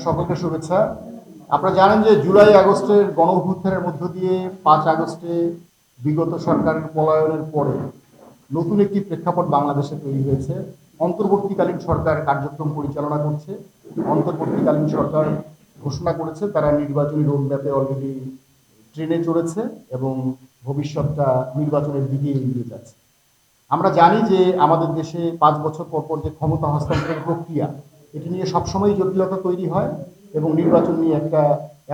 সকলকে শুভেচ্ছা। আপনারা জানেন যে জুলাই আগস্টের গণ অভ্যুত্থানের মধ্য দিয়ে 5 আগস্টে বিগত সরকারের পলায়নের পরে নতুন একটি প্রেক্ষাপট বাংলাদেশে তৈরি হয়েছে। অন্তর্বর্তীকালীন সরকার কার্যক্রম পরিচালনা করছে। অন্তর্বর্তীকালীন সরকার ঘোষণা করেছে তারা নির্বাচনী রোডম্যাপে অলরেডি ট্রেনে চলেছে এবং ভবিষ্যৎটা নির্বাচনের দিকে এগিয়ে যাচ্ছে। আমরা জানি যে আমাদের দেশে 5 বছর পর পর যে ক্ষমতা হস্তান্তরের প্রক্রিয়া, এটি নিয়ে সবসময় জটিলতা তৈরি হয় এবং নির্বাচন নিয়ে একটা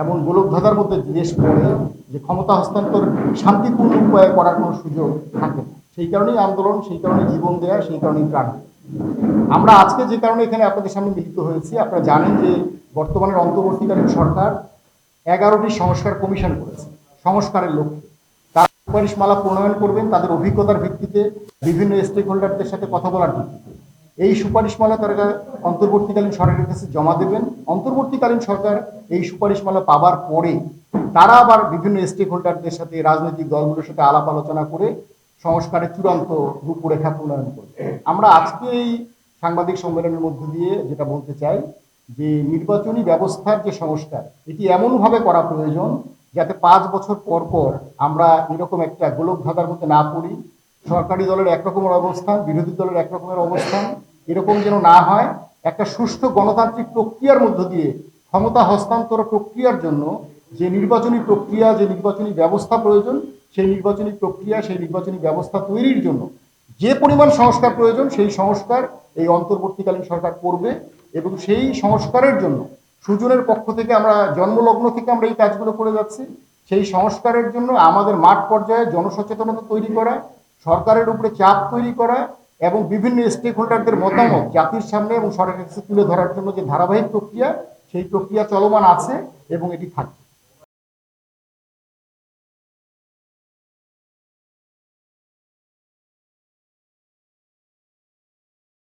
এমন গোলকধাঁধার মধ্যে দেশ পড়ে যে ক্ষমতা হস্তান্তর শান্তিপূর্ণ উপায়ে করার কোনো সুযোগ থাকে না। সেই কারণেই আন্দোলন, সেই কারণে জীবন দেয়া, সেই কারণেই প্রাণ। আমরা আজকে যে কারণে এখানে আপনাদের সামনে মিলিত হয়েছি, আপনারা জানেন যে বর্তমানের অন্তর্বর্তীকালীন সরকার 11টি সংস্কার কমিশন করেছে সংস্কারের লক্ষ্যে। তারা সুপারিশমালা প্রণয়ন করবেন তাদের অভিজ্ঞতার ভিত্তিতে, বিভিন্ন স্টেক হোল্ডারদের সাথে কথা বলার ভিত্তিতে। এই সুপারিশমালা তারা অন্তর্বর্তীকালীন সরকারের কাছে জমা দেবেন। অন্তর্বর্তীকালীন সরকার এই সুপারিশমালা পাবার পরে তারা আবার বিভিন্ন স্টেক হোল্ডারদের সাথে, রাজনৈতিক দলগুলোর সাথে আলাপ আলোচনা করে সংস্কারের চূড়ান্ত রূপরেখা প্রণয়ন করবে। আমরা আজকে এই সাংবাদিক সম্মেলনের মধ্য দিয়ে যেটা বলতে চাই যে নির্বাচনী ব্যবস্থার যে সংস্কার, এটি এমনভাবে করা প্রয়োজন যাতে 5 বছর পর পর আমরা এরকম একটা গোলকধাঁধার মধ্যে না পড়ি। সরকারি দলের একরকমের অবস্থান, বিরোধী দলের একরকমের অবস্থান, এরকম যেন না হয়। একটা সুষ্ঠু গণতান্ত্রিক প্রক্রিয়ার মধ্য দিয়ে ক্ষমতা হস্তান্তর প্রক্রিয়ার জন্য যে নির্বাচনী প্রক্রিয়া, যে নির্বাচনী ব্যবস্থা প্রয়োজন, সেই নির্বাচনী প্রক্রিয়া, সেই নির্বাচনী ব্যবস্থা তৈরির জন্য যে পরিমাণ সংস্কার প্রয়োজন, সেই সংস্কার এই অন্তর্বর্তীকালীন সরকার করবে। এবং সেই সংস্কারের জন্য সুজনের পক্ষ থেকে আমরা জন্মলগ্ন থেকে আমরা এই কাজগুলো করে যাচ্ছি। সেই সংস্কারের জন্য আমাদের মাঠ পর্যায়ে জনসচেতনতা তৈরি করা, সরকারের উপরে চাপ তৈরি করা এবং বিভিন্ন স্টেক হোল্ডারদের মতামত জাতির সামনে এবং সরকারের কাছে তুলে ধরার জন্য যে ধারাবাহিক প্রক্রিয়া, সেই প্রক্রিয়া চলমান আছে এবং এটি থাকবে।